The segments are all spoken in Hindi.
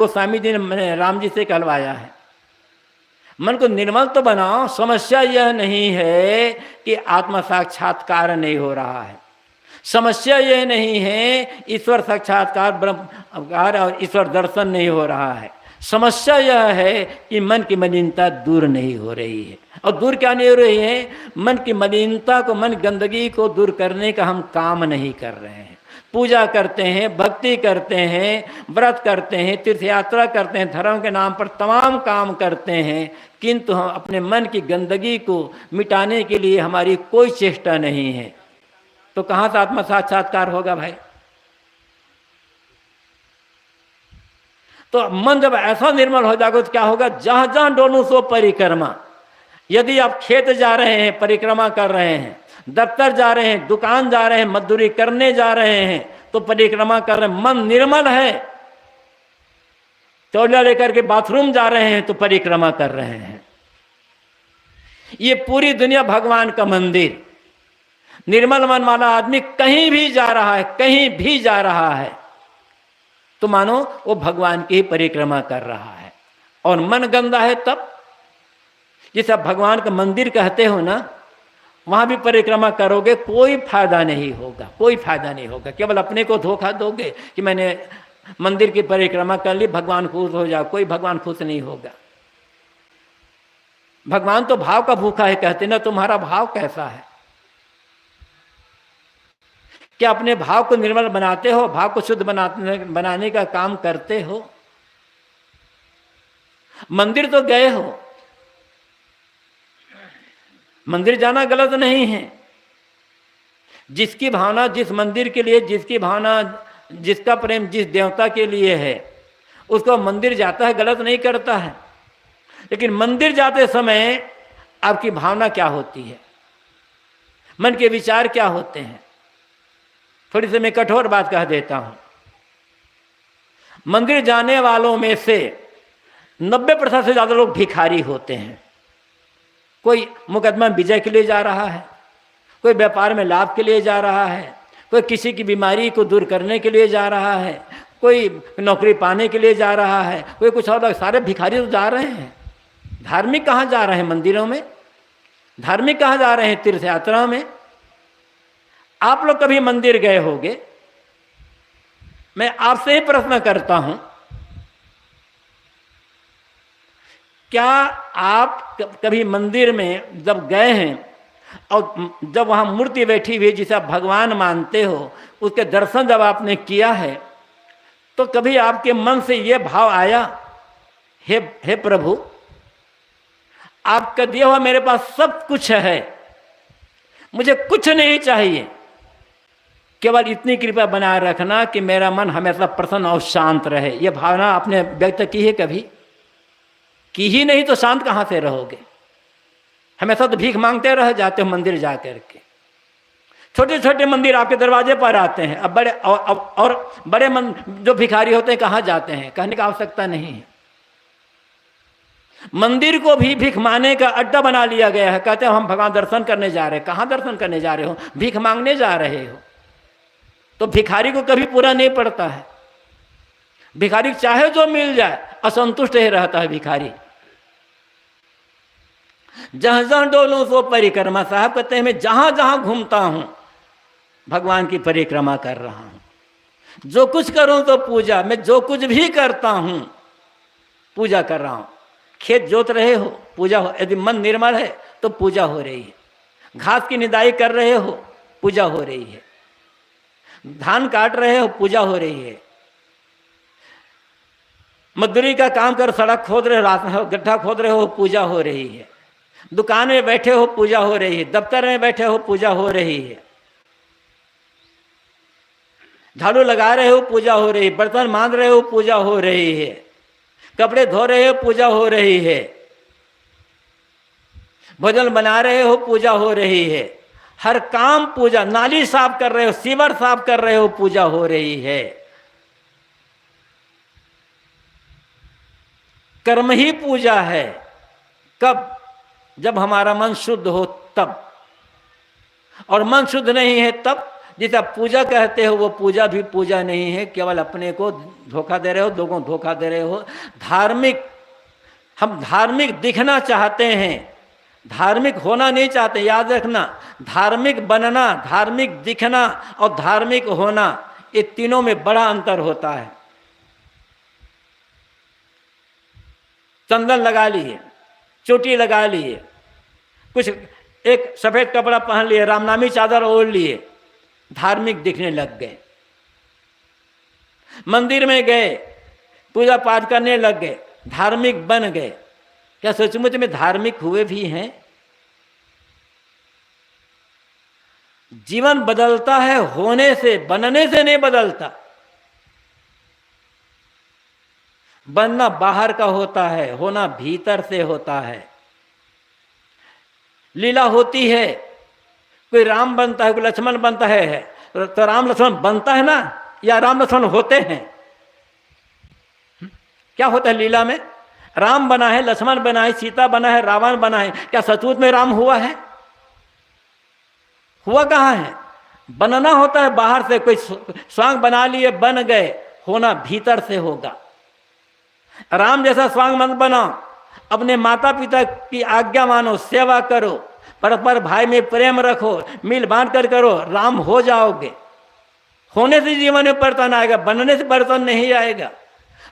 को स्वामी जी ने राम जी से कहलवाया है। मन को निर्मल तो बनाओ। समस्या यह नहीं है कि आत्म साक्षात्कार नहीं हो रहा है, समस्या यह नहीं है ईश्वर साक्षात्कार ब्रह्मकार और ईश्वर दर्शन नहीं हो रहा है। समस्या यह है कि मन की मलिनता दूर नहीं हो रही है। और दूर क्या नहीं हो रही है? मन की मलिनता को, मन गंदगी को दूर करने का हम काम नहीं कर रहे हैं। पूजा करते हैं, भक्ति करते हैं, व्रत करते हैं, तीर्थ यात्रा करते हैं, धर्म के नाम पर तमाम काम करते हैं, किंतु हम अपने मन की गंदगी को मिटाने के लिए हमारी कोई चेष्टा नहीं है। तो कहाँ से आत्म साक्षात्कार होगा भाई? तो मन जब ऐसा निर्मल हो जाएगा तो क्या होगा? जहां जहां डोलूं सो परिक्रमा। यदि आप खेत जा रहे हैं, परिक्रमा कर रहे हैं, दफ्तर जा रहे हैं, दुकान जा रहे हैं, मजदूरी करने जा रहे हैं, तो परिक्रमा कर रहे हैं, मन निर्मल है। तौलिया लेकर के बाथरूम जा रहे हैं तो परिक्रमा कर रहे हैं। ये पूरी दुनिया भगवान का मंदिर। निर्मल मन वाला आदमी कहीं भी जा रहा है, कहीं भी जा रहा है, तो मानो वो भगवान की ही परिक्रमा कर रहा है। और मन गंदा है तब, जिसे आप भगवान का मंदिर कहते हो ना, वहां भी परिक्रमा करोगे कोई फायदा नहीं होगा, कोई फायदा नहीं होगा। केवल अपने को धोखा दोगे कि मैंने मंदिर की परिक्रमा कर ली, भगवान खुश हो जाओ। कोई भगवान खुश नहीं होगा। भगवान तो भाव का भूखा है कहते ना। तुम्हारा भाव कैसा है? क्या अपने भाव को निर्मल बनाते हो? भाव को शुद्ध बनाने का काम करते हो? मंदिर तो गए हो, मंदिर जाना गलत नहीं है। जिसकी भावना जिस मंदिर के लिए, जिसकी भावना, जिसका प्रेम जिस देवता के लिए है, उसको मंदिर जाता है, गलत नहीं करता है। लेकिन मंदिर जाते समय आपकी भावना क्या होती है, मन के विचार क्या होते हैं? थोड़ी सी मैं कठोर बात कह देता हूं। मंदिर जाने वालों में से 90% से ज्यादा लोग भिखारी होते हैं। कोई मुकदमा विजय के लिए जा रहा है, कोई व्यापार में लाभ के लिए जा रहा है, कोई किसी की बीमारी को दूर करने के लिए जा रहा है, कोई नौकरी पाने के लिए जा रहा है, कोई कुछ और। सारे भिखारी तो जा रहे हैं। धार्मिक कहाँ जा रहे हैं? मंदिरों में। धार्मिक कहाँ जा रहे हैं? तीर्थ यात्रा में। आप लोग कभी मंदिर गए होंगे? मैं आपसे ही प्रश्न करता हूं, क्या आप कभी मंदिर में जब गए हैं और जब वहां मूर्ति बैठी हुई जिसे आप भगवान मानते हो, उसके दर्शन जब आपने किया है, तो कभी आपके मन से यह भाव आया, हे प्रभु, आपका दिया हुआ मेरे पास सब कुछ है, मुझे कुछ नहीं चाहिए, केवल इतनी कृपा बनाए रखना कि मेरा मन हमेशा प्रसन्न और शांत रहे। यह भावना आपने व्यक्त की है कभी? की ही नहीं तो शांत कहां से रहोगे? हमेशा तो भीख मांगते रह जाते हो मंदिर जाकर के। छोटे छोटे मंदिर आपके दरवाजे पर आते हैं। अब बड़े और बड़े जो भिखारी होते हैं कहाँ जाते हैं? कहने की आवश्यकता नहीं है। मंदिर को भी भीख मांगने का अड्डा बना लिया गया है। कहते हैं हम भगवान दर्शन करने जा रहे हैं। कहाँ दर्शन करने जा रहे हो? भीख मांगने जा रहे हो। तो भिखारी को कभी पूरा नहीं पड़ता है। भिखारी चाहे जो मिल जाए, असंतुष्ट ही रहता है भिखारी। जहां जहां डोलूं सो परिक्रमा। साहब कहते हैं मैं जहां जहां घूमता हूं भगवान की परिक्रमा कर रहा हूं। जो कुछ करूं तो पूजा, मैं जो कुछ भी करता हूं पूजा कर रहा हूं। खेत जोत रहे हो, पूजा हो। यदि मन निर्मल है तो पूजा हो रही है। घास की निदाई कर रहे हो, पूजा हो रही है। धान काट रहे हो, पूजा हो रही है। मजदूरी का काम कर, सड़क खोद रहे हो, गड्ढा खोद रहे हो, पूजा हो रही है। दुकान में बैठे हो, पूजा हो रही है। दफ्तर में बैठे हो, पूजा हो रही है। झाड़ू लगा रहे हो, पूजा हो रही है। बर्तन मांज रहे हो, पूजा हो रही है। कपड़े धो रहे हो, पूजा हो रही है। भोजन बना रहे हो, पूजा हो रही है। हर काम पूजा। नाली साफ कर रहे हो, सीवर साफ कर रहे हो, पूजा हो रही है। कर्म ही पूजा है। कब? जब हमारा मन शुद्ध हो तब। और मन शुद्ध नहीं है तब? जिसे आप पूजा कहते हो वो पूजा भी पूजा नहीं है, केवल अपने को धोखा दे रहे हो, लोगों को धोखा दे रहे हो। धार्मिक, हम धार्मिक दिखना चाहते हैं, धार्मिक होना नहीं चाहते। याद रखना, धार्मिक बनना, धार्मिक दिखना और धार्मिक होना, ये तीनों में बड़ा अंतर होता है। चंदन लगा लिए, चोटी लगा लिए, कुछ एक सफेद कपड़ा पहन लिए, रामनामी चादर ओढ़ लिए, धार्मिक दिखने लग गए। मंदिर में गए, पूजा पाठ करने लग गए, धार्मिक बन गए। क्या सचमुच में धार्मिक हुए भी हैं? जीवन बदलता है होने से, बनने से नहीं बदलता। बनना बाहर का होता है, होना भीतर से होता है। लीला होती है, कोई राम बनता है, कोई लक्ष्मण बनता है, तो राम लक्ष्मण बनता है ना, या राम लक्ष्मण होते हैं? क्या होता है लीला में? राम बना है, लक्ष्मण बना है, सीता बना है, रावण बना है। क्या सचमुच में राम हुआ है? हुआ कहाँ है? बनना होता है बाहर से, कोई स्वांग बना लिए, बन गए। होना भीतर से होगा। राम जैसा स्वांग मत बनाओ, अपने माता पिता की आज्ञा मानो, सेवा करो, परस्पर भाई में प्रेम रखो, मिल बांट कर करो, राम हो जाओगे। होने से जीवन में परिवर्तन आएगा, बनने से परिवर्तन नहीं आएगा।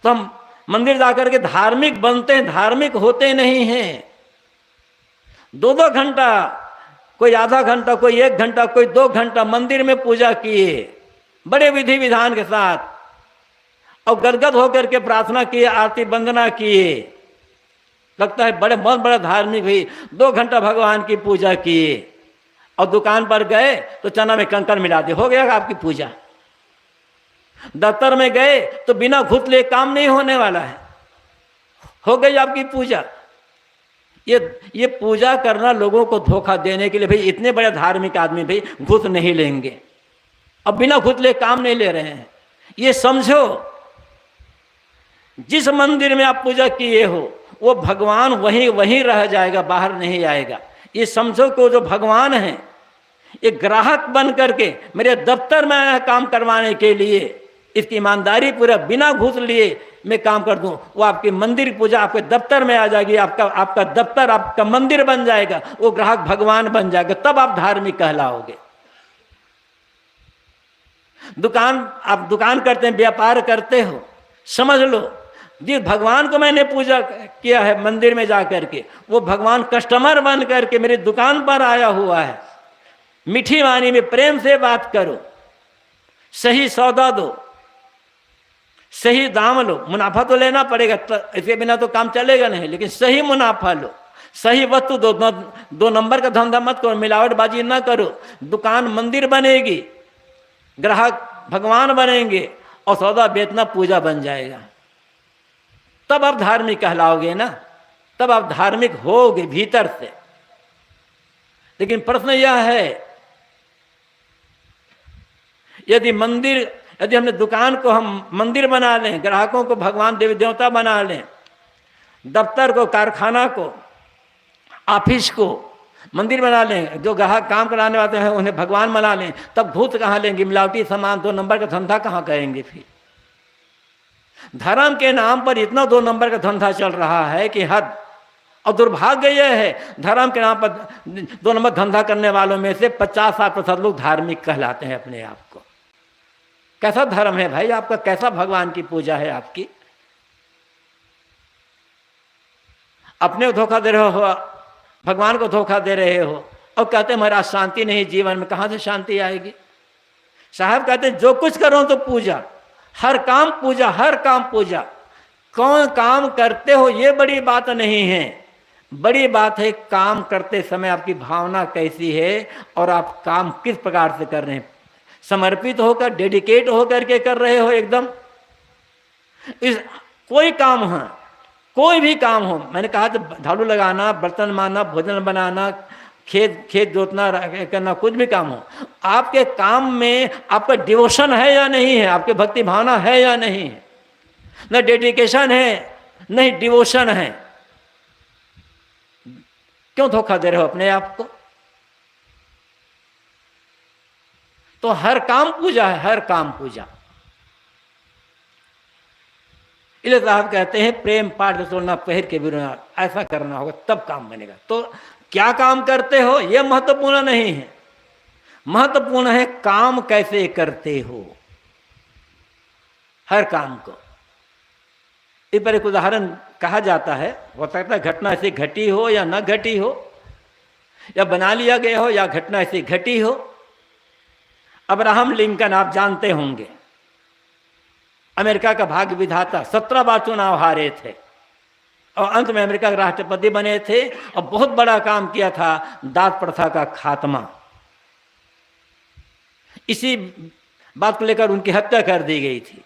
तो हम मंदिर जाकर के धार्मिक बनते हैं, धार्मिक होते नहीं हैं। 2-2 घंटा, कोई आधा घंटा, कोई 1 घंटा, कोई 2 घंटा मंदिर में पूजा किए, बड़े विधि विधान के साथ, और गदगद होकर के प्रार्थना किए, आरती वंदना किए, लगता है बड़े बहुत बड़ा धार्मिक हुई। 2 घंटा भगवान की पूजा किए, और दुकान पर गए तो चना में कंकर मिला दे, हो गया आपकी पूजा। दफ्तर में गए तो बिना घूस ले काम नहीं होने वाला है, हो गई आपकी पूजा। ये पूजा करना लोगों को धोखा देने के लिए। भाई इतने बड़े धार्मिक आदमी भाई घूस नहीं लेंगे, अब बिना घूस ले काम नहीं ले रहे हैं। ये समझो, जिस मंदिर में आप पूजा किए हो वो भगवान वहीं वहीं रह जाएगा, बाहर नहीं आएगा। ये समझो कि वो जो भगवान है, एक ग्राहक बन करके मेरे दफ्तर में आया काम करवाने के लिए, इसकी ईमानदारी पूरा बिना घूस लिए मैं काम कर दूं, वो आपकी मंदिर पूजा आपके दफ्तर में आ जाएगी, आपका दफ्तर आपका मंदिर बन जाएगा, वो ग्राहक भगवान बन जाएगा, तब आप धार्मिक कहलाओगे। आप दुकान करते हैं, व्यापार करते हो, समझ लो जिस भगवान को मैंने पूजा किया है मंदिर में जाकर के, वो भगवान कस्टमर बन करके मेरी दुकान पर आया हुआ है। मीठी वाणी में प्रेम से बात करो, सही सौदा दो, सही दाम लो। मुनाफा तो लेना पड़ेगा, इसके बिना तो काम चलेगा नहीं, लेकिन सही मुनाफा लो, सही वस्तु दो। 2 नंबर का धंधा मत करो, मिलावटबाजी ना करो। दुकान मंदिर बनेगी, ग्राहक भगवान बनेंगे, और सौदा बेचना पूजा बन जाएगा। तब आप धार्मिक कहलाओगे ना, तब आप धार्मिक होगे भीतर से। लेकिन प्रश्न यह है, यदि हमने दुकान को हम मंदिर बना लें, ग्राहकों को भगवान देवी देवता बना लें, दफ्तर को, कारखाना को, ऑफिस को मंदिर बना लें, जो ग्राहक काम कराने वाले हैं उन्हें भगवान बना लें, तब भूत कहाँ लेंगे? मिलावटी सामान 2 नंबर का धंधा कहाँ करेंगे? फिर धर्म के नाम पर इतना 2 नंबर का धंधा चल रहा है कि हद। और दुर्भाग्य यह है, धर्म के नाम पर 2 नंबर धंधा करने वालों में से 50-60% लोग धार्मिक कहलाते हैं अपने आप को। कैसा धर्म है भाई आपका? कैसा भगवान की पूजा है आपकी? अपने को धोखा दे रहे हो, भगवान को धोखा दे रहे हो, और कहते हैं महाराज शांति नहीं जीवन में। कहाँ से शांति आएगी? साहब कहते हैं जो कुछ करो तो पूजा, हर काम पूजा, हर काम पूजा। कौन काम करते हो ये बड़ी बात नहीं है, बड़ी बात है काम करते समय आपकी भावना कैसी है और आप काम किस प्रकार से कर रहे हैं। समर्पित होकर, डेडिकेट होकर के कर रहे हो एकदम। कोई काम हो, कोई भी काम हो, मैंने कहा तो झाड़ू लगाना, बर्तन मारना, भोजन बनाना, खेत जोतना करना, कुछ भी काम हो, आपके काम में आपका डिवोशन है या नहीं है, आपके भक्ति भावना है या नहीं है। न डेडिकेशन है, नहीं डिवोशन है। क्यों धोखा दे रहे हो अपने आप को? तो हर काम पूजा है, हर काम पूजा। इसलिए साहब कहते हैं प्रेम पाठ तोड़ना पहर के बिना, ऐसा करना होगा तब काम बनेगा। तो क्या काम करते हो यह महत्वपूर्ण नहीं है, महत्वपूर्ण है काम कैसे करते हो हर काम को। इस पर एक उदाहरण कहा जाता है, हो सकता है घटना ऐसी घटी हो या न घटी हो, या बना लिया गया हो, या घटना ऐसी घटी हो। अब्राहम लिंकन आप जानते होंगे, अमेरिका का भाग्य विधाता, 17 बार चुनाव हारे थे और अंत में अमेरिका के राष्ट्रपति बने थे और बहुत बड़ा काम किया था, दास प्रथा का खात्मा। इसी बात को लेकर उनकी हत्या कर दी गई थी।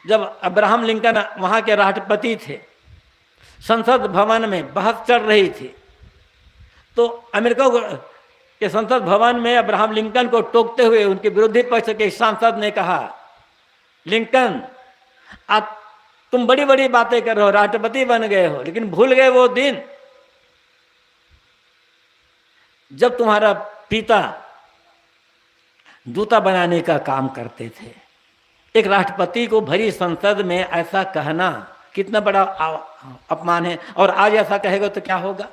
जब अब्राहम लिंकन वहां के राष्ट्रपति थे, संसद भवन में बहस चल रही थी, तो अमेरिका के संसद भवन में अब्राहम लिंकन को टोकते हुए उनके विरोधी पक्ष के सांसद ने कहा, लिंकन आप तुम बड़ी बड़ी बातें कर रहे हो, राष्ट्रपति बन गए हो, लेकिन भूल गए वो दिन जब तुम्हारा पिता जूता बनाने का काम करते थे। एक राष्ट्रपति को भरी संसद में ऐसा कहना कितना बड़ा अपमान है। और आज ऐसा कहेगा तो क्या होगा,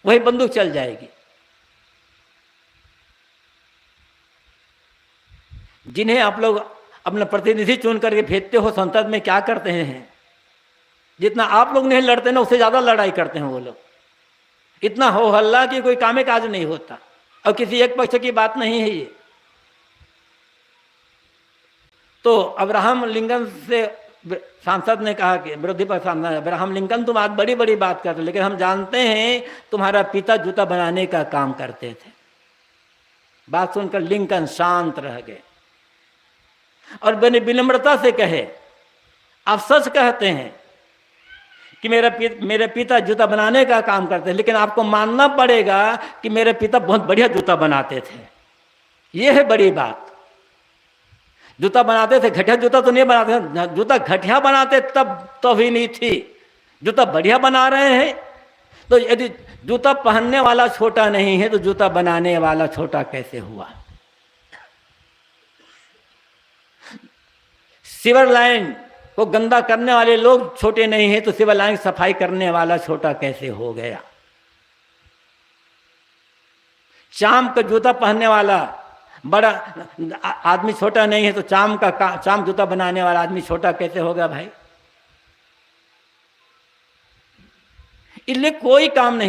वही बंदूक चल जाएगी। जिन्हें आप लोग अपना प्रतिनिधि चुन करके भेजते हो संसद में, क्या करते हैं, जितना आप लोग नहीं लड़ते ना उससे ज्यादा लड़ाई करते हैं वो लोग। इतना हो हल्ला कि कोई कामे काज नहीं होता, और किसी एक पक्ष की बात नहीं है ये। तो अब्राहम लिंकन से सांसद ने कहा कि विरोधी पक्ष सांसद, अब्राहम लिंकन तुम आज बड़ी बड़ी बात करते हो, लेकिन हम जानते हैं तुम्हारा पिता जूता बनाने का काम करते थे। बात सुनकर लिंकन शांत रह गए और बड़ी विनम्रता से कहे, आप सच कहते हैं कि मेरे पिता जूता बनाने का काम करते हैं, लेकिन आपको मानना पड़ेगा कि मेरे पिता बहुत बढ़िया जूता बनाते थे। ये है बड़ी बात। जूता बनाते थे, घटिया जूता तो नहीं बनाते थे। जूता घटिया बनाते तब तो भी नहीं थी, जूता बढ़िया बना रहे हैं। तो यदि जूता पहनने वाला छोटा नहीं है तो जूता बनाने वाला छोटा कैसे हुआ। सिवर लाइन को गंदा करने वाले लोग छोटे नहीं हैं तो सिवर लाइन सफाई करने वाला छोटा कैसे हो गया। चाम का जूता पहनने वाला बड़ा आदमी छोटा नहीं है तो चाम जूता बनाने वाला आदमी छोटा कैसे होगा भाई। इसलिए कोई काम नहीं।